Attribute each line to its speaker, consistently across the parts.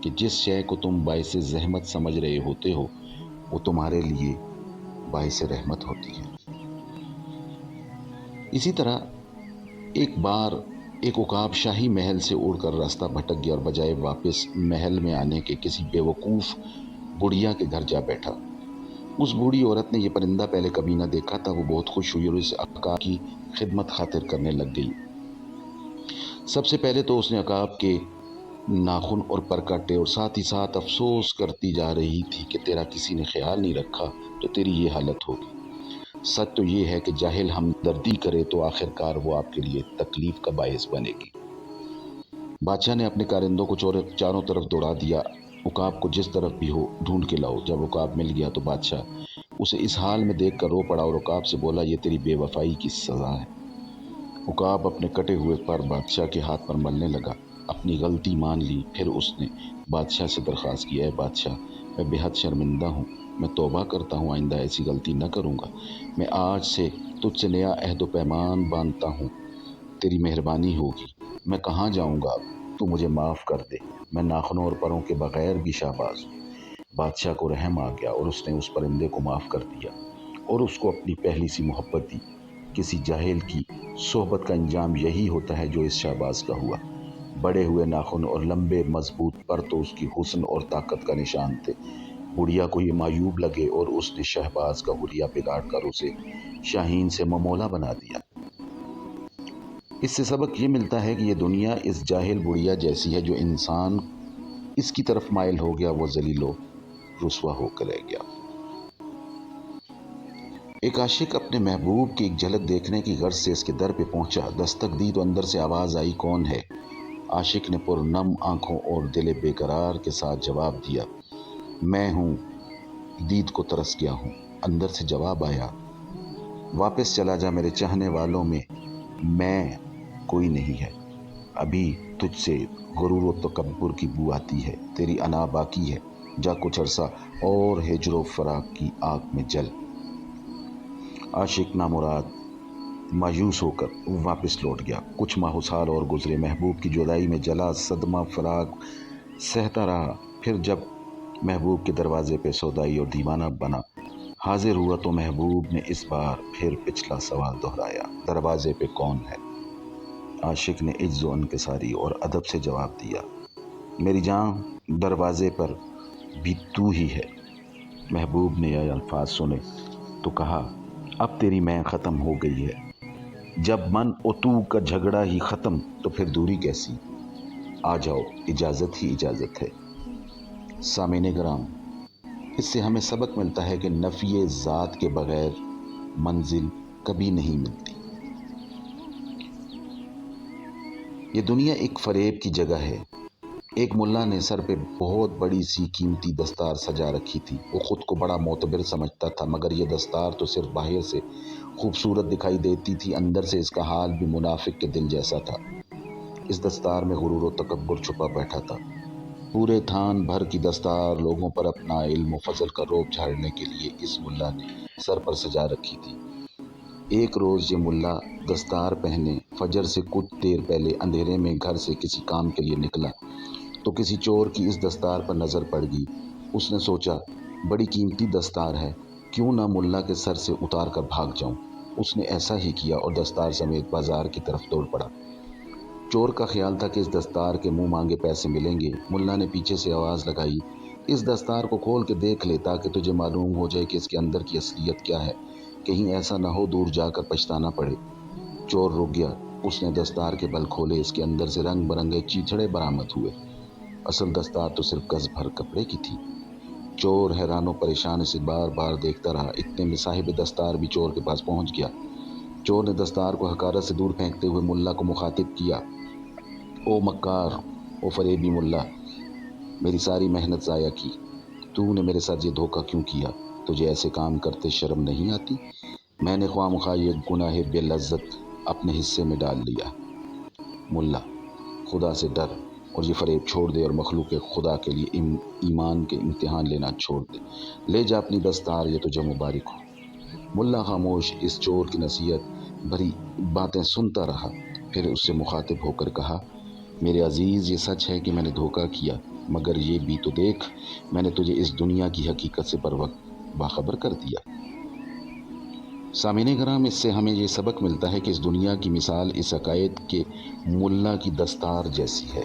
Speaker 1: کہ جس شے کو تم باعث زحمت سمجھ رہے ہوتے ہو وہ تمہارے لیے باعث رحمت ہوتی ہے۔ اسی طرح ایک بار ایک عقاب شاہی محل سے اڑ کر راستہ بھٹک گیا اور بجائے واپس محل میں آنے کے کسی بیوقوف بڑھیا کے گھر جا بیٹھا۔ اس بوڑھی عورت نے یہ پرندہ پہلے کبھی نہ دیکھا تھا۔ وہ بہت خوش ہوئی اور اس عقاب کی خدمت خاطر کرنے لگ گئی۔ سب سے پہلے تو اس نے عقاب کے ناخن اور پر کاٹے اور ساتھ ہی ساتھ افسوس کرتی جا رہی تھی کہ تیرا کسی نے خیال نہیں رکھا تو تیری یہ حالت ہوگی۔ سچ تو یہ ہے کہ جاہل ہمدردی کرے تو آخر کار وہ آپ کے لیے تکلیف کا باعث بنے گی۔ بادشاہ نے اپنے کارندوں کو چاروں طرف دوڑا دیا، عقاب کو جس طرف بھی ہو ڈھونڈ کے لاؤ۔ جب عقاب مل گیا تو بادشاہ اسے اس حال میں دیکھ کر رو پڑا اور عقاب سے بولا، یہ تیری بے وفائی کی سزا ہے۔ عقاب اپنے کٹے ہوئے پر بادشاہ کے ہاتھ پر ملنے لگا، اپنی غلطی مان لی۔ پھر اس نے بادشاہ سے درخواست کی، اے بادشاہ، میں بے حد شرمندہ ہوں، میں توبہ کرتا ہوں، آئندہ ایسی غلطی نہ کروں گا۔ میں آج سے تجھ سے نیا عہد و پیمان باندھتا ہوں، تیری مہربانی ہوگی۔ میں کہاں جاؤں گا اب؟ تو مجھے معاف کر دے، میں ناخنوں اور پروں کے بغیر بھی شہباز ہوں۔ بادشاہ کو رحم آ گیا اور اس نے اس پرندے کو معاف کر دیا اور اس کو اپنی پہلی سی محبت دی۔ کسی جاہل کی صحبت کا انجام یہی ہوتا ہے جو اس شہباز کا ہوا۔ بڑے ہوئے ناخن اور لمبے مضبوط پر تو اس کی حسن اور طاقت کا نشان تھے۔ بڑھیا کو یہ معیوب لگے اور اس نے شہباز کا حلیہ بگاڑ کر اسے شاہین سے ممولا بنا دیا۔ اس سے سبق یہ ملتا ہے کہ یہ دنیا اس جاہل بڑھیا جیسی ہے، جو انسان اس کی طرف مائل ہو گیا وہ ذلیل و رسوا ہو کر رہ گیا۔ ایک عاشق اپنے محبوب کی ایک جھلک دیکھنے کی غرض سے اس کے در پہ پہنچا۔ دستک دی تو اندر سے آواز آئی، کون ہے؟ عاشق نے پرنم آنکھوں اور دل بے قرار کے ساتھ جواب دیا، میں ہوں، دید کو ترس گیا ہوں۔ اندر سے جواب آیا، واپس چلا جا میرے چاہنے والوں میں کوئی نہیں ہے، ابھی تجھ سے غرور و تکبر کی بو آتی ہے، تیری انا باقی ہے، جا کچھ عرصہ اور ہجر و فراق کی آگ میں جل۔ عاشق نامراد مایوس ہو کر واپس لوٹ گیا۔ کچھ ماہ و سال اور گزرے، محبوب کی جدائی میں جلا صدمہ فراق سہتا رہا۔ پھر جب محبوب کے دروازے پہ سودائی اور دیوانہ بنا حاضر ہوا تو محبوب نے اس بار پھر پچھلا سوال دہرایا، دروازے پہ کون ہے؟ عاشق نے عجز و انکساری اور ادب سے جواب دیا، میری جان، دروازے پر بھی تو ہی ہے۔ محبوب نے یہ الفاظ سنے تو کہا، اب تیری میں ختم ہو گئی ہے، جب من و تو کا جھگڑا ہی ختم تو پھر دوری کیسی؟ آ جاؤ، اجازت ہی اجازت ہے۔ سامعین کرام، اس سے ہمیں سبق ملتا ہے کہ نفی ذات کے بغیر منزل کبھی نہیں ملتی۔ یہ دنیا ایک فریب کی جگہ ہے۔ ایک ملا نے سر پہ بہت بڑی سی قیمتی دستار سجا رکھی تھی۔ وہ خود کو بڑا معتبر سمجھتا تھا، مگر یہ دستار تو صرف باہر سے خوبصورت دکھائی دیتی تھی، اندر سے اس کا حال بھی منافق کے دل جیسا تھا۔ اس دستار میں غرور و تکبر چھپا بیٹھا تھا۔ پورے تھان بھر کی دستار لوگوں پر اپنا علم و فضل کا رعب جھاڑنے کے لیے اس ملا نے سر پر سجا رکھی تھی۔ ایک روز یہ ملا دستار پہنے فجر سے کچھ دیر پہلے اندھیرے میں گھر سے کسی کام کے لیے نکلا تو کسی چور کی اس دستار پر نظر پڑ گئی۔ اس نے سوچا، بڑی قیمتی دستار ہے، کیوں نہ ملا کے سر سے اتار کر بھاگ جاؤں۔ اس نے ایسا ہی کیا اور دستار سمیت بازار کی طرف دوڑ پڑا۔ چور کا خیال تھا کہ اس دستار کے منہ مانگے پیسے ملیں گے۔ ملا نے پیچھے سے آواز لگائی، اس دستار کو کھول کے دیکھ لے تاکہ تجھے معلوم ہو جائے کہ اس کے اندر کی اصلیت کیا ہے، کہیں ایسا نہ ہو دور جا کر پچھتانا پڑے۔ چور رک گیا۔ اس نے دستار کے بل کھولے، اس کے اندر سے رنگ برنگے چیچڑے برآمد ہوئے۔ اصل دستار تو صرف گز بھر کپڑے کی تھی۔ چور حیران و پریشان اسے بار بار دیکھتا رہا۔ اتنے میں صاحب دستار بھی چور کے پاس پہنچ گیا۔ چور نے دستار کو حقارت سے دور پھینکتے ہوئے ملا کو مخاطب کیا، او مکار، او فریبی ملا، میری ساری محنت ضائع کی، تو نے میرے ساتھ یہ دھوکہ کیوں کیا؟ تجھے ایسے کام کرتے شرم نہیں آتی؟ میں نے خواہ مخواہ یہ گناہ بے لذت اپنے حصے میں ڈال لیا۔ ملا، خدا سے ڈر اور یہ فریب چھوڑ دے اور مخلوق خدا کے لیے ایمان کے امتحان لینا چھوڑ دے۔ لے جا اپنی دستار، یہ تجھے مبارک ہو۔ ملا خاموش اس چور کی نصیحت بھری باتیں سنتا رہا، پھر اس سے مخاطب ہو کر کہا، میرے عزیز، یہ سچ ہے کہ میں نے دھوکہ کیا، مگر یہ بھی تو دیکھ، میں نے تجھے اس دنیا کی حقیقت سے بر وقت باخبر کر دیا۔ سامعین کرام، اس سے ہمیں یہ سبق ملتا ہے کہ اس دنیا کی مثال اس عقائد کے ملا کی دستار جیسی ہے،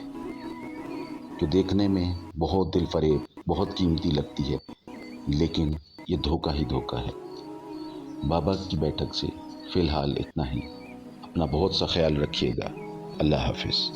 Speaker 1: جو دیکھنے میں بہت دل فریب، بہت قیمتی لگتی ہے، لیکن یہ دھوکہ ہی دھوکہ ہے۔ بابا کی بیٹھک سے فی الحال اتنا ہی۔ اپنا بہت سا خیال رکھیے گا۔ اللہ حافظ۔